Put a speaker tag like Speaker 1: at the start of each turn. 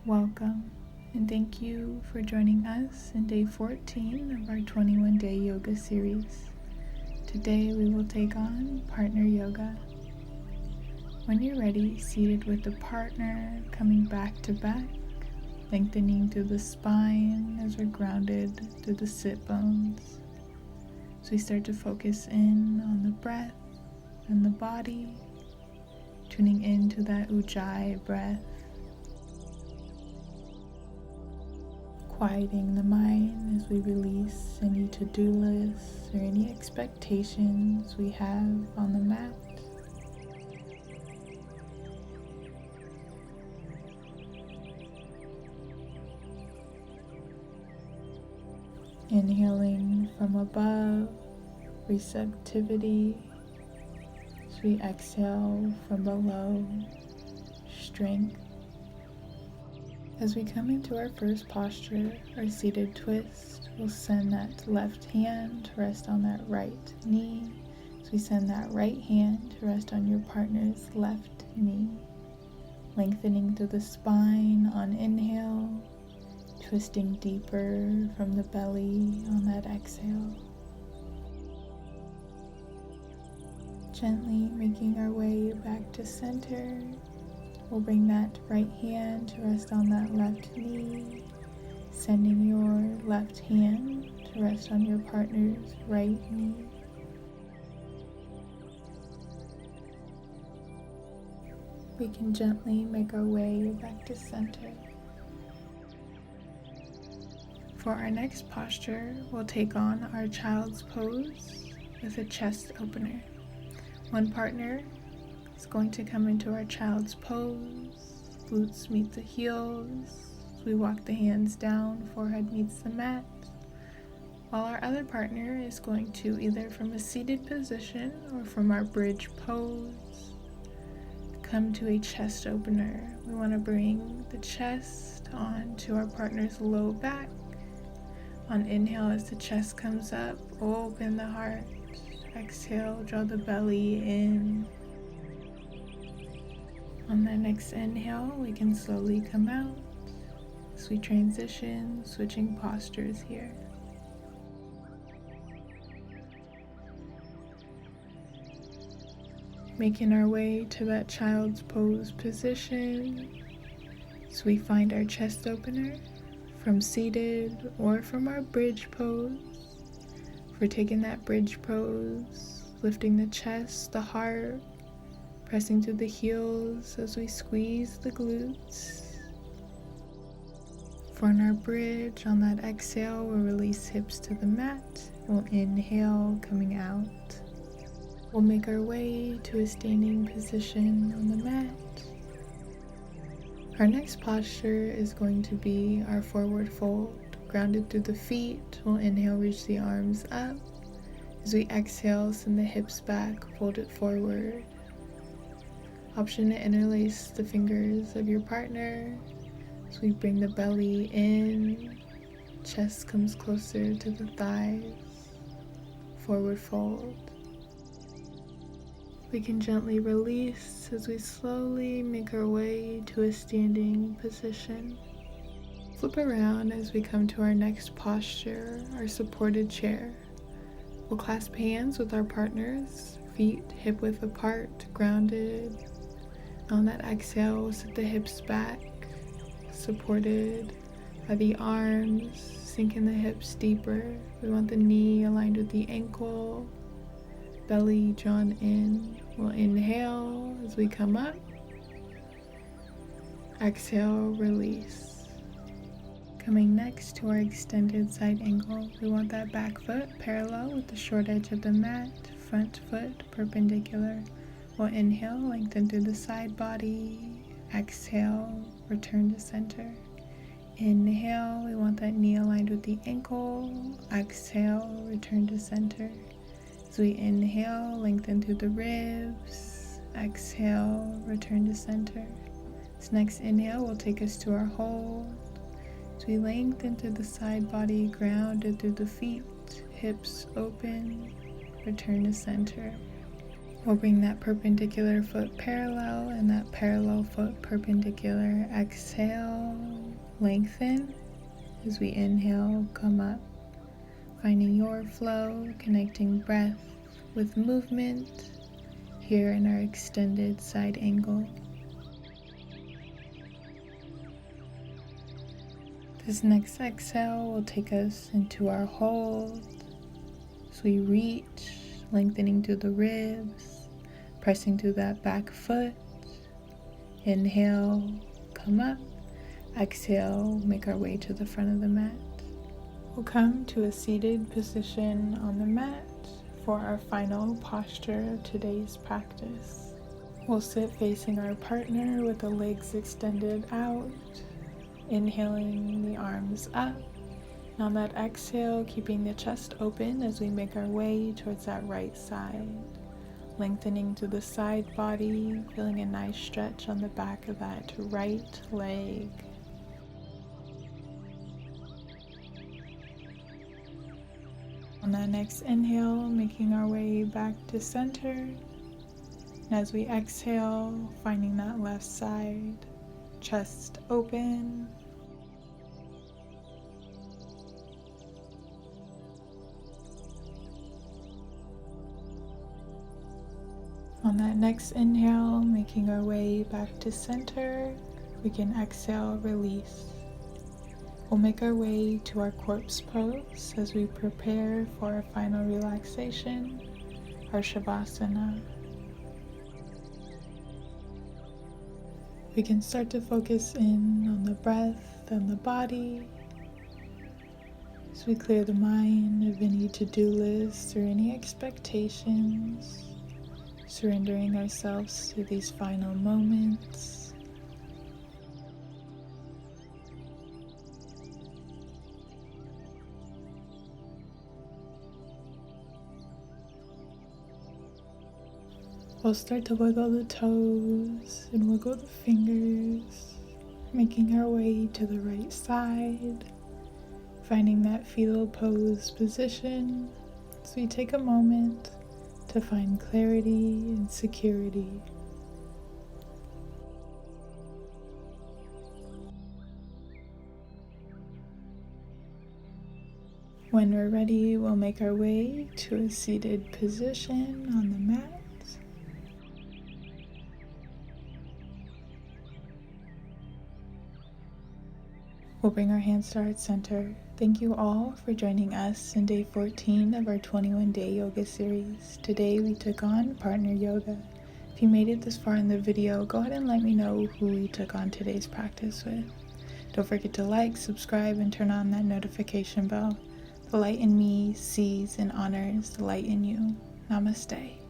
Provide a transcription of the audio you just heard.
Speaker 1: Welcome, and thank you for joining us in day 14 of our 21-day yoga series. Today we will take on partner yoga. When you're ready, seated with a partner, coming back to back, lengthening through the spine as we're grounded through the sit bones. So we start to focus in on the breath and the body, tuning into that ujjayi breath, quieting the mind as we release any to-do lists or any expectations we have on the mat. Inhaling from above, receptivity, as we exhale from below, strength. As we come into our first posture, our seated twist, we'll send that left hand to rest on that right knee. So we send that right hand to rest on your partner's left knee. Lengthening through the spine on inhale, twisting deeper from the belly on that exhale. Gently making our way back to center. We'll bring that right hand to rest on that left knee, sending your left hand to rest on your partner's right knee. We can gently make our way back to center. For our next posture, we'll take on our child's pose with a chest opener. One partner is going to come into our child's pose, glutes meet the heels, as we walk the hands down, forehead meets the mat, while our other partner is going to, either from a seated position or from our bridge pose, come to a chest opener. We want to bring the chest onto our partner's low back. On inhale, as the chest comes up, open the heart. Exhale, draw the belly in. On the next inhale, we can slowly come out as we transition, switching postures here. Making our way to that child's pose position. So we find our chest opener from seated or from our bridge pose. If we're taking that bridge pose, lifting the chest, the heart, pressing through the heels as we squeeze the glutes. For our bridge, on that exhale, we'll release hips to the mat. We'll inhale, coming out. We'll make our way to a standing position on the mat. Our next posture is going to be our forward fold, grounded through the feet. We'll inhale, reach the arms up. As we exhale, send the hips back, fold it forward. Option to interlace the fingers of your partner. As we bring the belly in, chest comes closer to the thighs. Forward fold. We can gently release as we slowly make our way to a standing position. Flip around as we come to our next posture, our supported chair. We'll clasp hands with our partners, feet hip width apart, grounded. On that exhale, we'll sit the hips back, supported by the arms, sinking the hips deeper. We want the knee aligned with the ankle, belly drawn in. We'll inhale as we come up. Exhale, release. Coming next to our extended side angle, we want that back foot parallel with the short edge of the mat, front foot perpendicular. We'll inhale, lengthen through the side body. Exhale, return to center. Inhale, we want that knee aligned with the ankle. Exhale, return to center. As we inhale, lengthen through the ribs. Exhale, return to center. This next inhale will take us to our hold. As we lengthen through the side body, grounded through the feet, hips open, return to center. We'll bring that perpendicular foot parallel and that parallel foot perpendicular. Exhale, lengthen. As we inhale, come up. Finding your flow, connecting breath with movement here in our extended side angle. This next exhale will take us into our hold. As we reach, lengthening through the ribs, pressing through that back foot. Inhale, come up. Exhale, make our way to the front of the mat. We'll come to a seated position on the mat for our final posture of today's practice. We'll sit facing our partner with the legs extended out, inhaling the arms up. And on that exhale, keeping the chest open as we make our way towards that right side. Lengthening through the side body, feeling a nice stretch on the back of that right leg. On that next inhale, making our way back to center. And as we exhale, finding that left side, chest open. On that next inhale, making our way back to center, we can exhale, release. We'll make our way to our corpse pose as we prepare for our final relaxation, our Shavasana. We can start to focus in on the breath and the body as we clear the mind of any to-do lists or any expectations, surrendering ourselves to these final moments. We'll start to wiggle the toes and wiggle the fingers, making our way to the right side, finding that fetal pose position as we take a moment to find clarity and security. When we're ready, we'll make our way to a seated position on the mat. We'll bring our hands to our center. Thank you all for joining us in day 14 of our 21-day yoga series. Today we took on partner yoga. If you made it this far in the video, go ahead and let me know who we took on today's practice with. Don't forget to like, subscribe, and turn on that notification bell. The light in me sees and honors the light in you. Namaste.